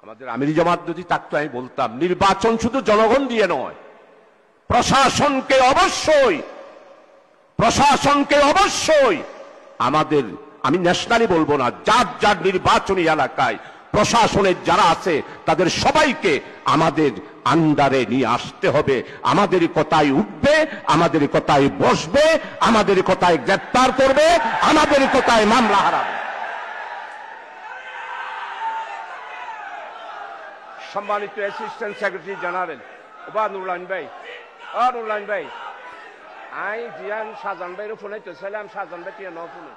আমাদের আমিরি জামাত যদি থাকতো আমি বলতাম নির্বাচন শুধু জনগণ দিয়ে নয়, প্রশাসনকে অবশ্যই আমাদের, আমি ন্যাশনালি বলবো না, যার যার নির্বাচনী এলাকায় প্রশাসনের যারা আছে তাদের সবাইকে আমাদের আন্ডারে নিয়ে আসতে হবে। আমাদের কথায় উঠবে, আমাদের কথায় বসবে, আমাদের কথায় গ্রেফতার করবে, আমাদের কথায় মামলা হারাবে। সম্মানিত অ্যাসিস্ট্যান্ট সেক্রেটারি জেনারেল নুরুল্লাহ ভাই, আই জিয়ান শাহজাহান ভাইয়ের ফোনে তো ছিলাম, শাহজাহান ভাই টিয়া ফোনে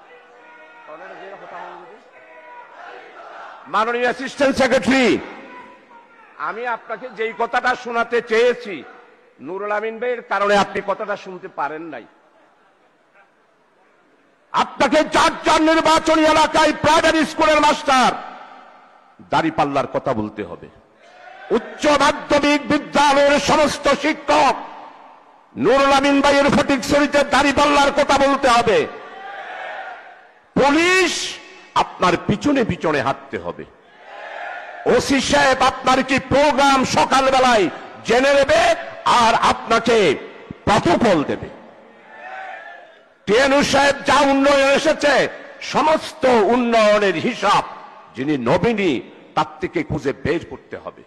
মাননীয় অ্যাসিস্ট্যান্ট সেক্রেটারি, আমি আপনাকে যেই কথাটা শোনাতে চেয়েছি নুরুল আমিন ভাইয়ের কারণে আপনি কথাটা শুনতে পারেন নাই। আপনাকে যার যার নির্বাচনী এলাকায় প্রাইমারি স্কুলের মাস্টার দাঁড়িপাল্লার কথা বলতে হবে। উচ্চ মাধ্যমিক বিদ্যালয়ের সমস্ত শিক্ষক নুরুল আমিন ভাইয়ের ফটিকছড়িতে দাঁড়িপাল্লার কথা বলতে হবে। পুলিশ আপনার পিছনে পিছনে হাঁটতে হবে। ওসি সাহেব আপনার কি প্রোগ্রাম সকালবেলায় জেনে নেবে আর আপনাকে প্রটোকল দেবে। টিএনউ সাহেব যা উন্নয়ন এসেছে সমস্ত উন্নয়নের হিসাব যিনি নবীনী তার থেকে খুঁজে বের করতে হবে।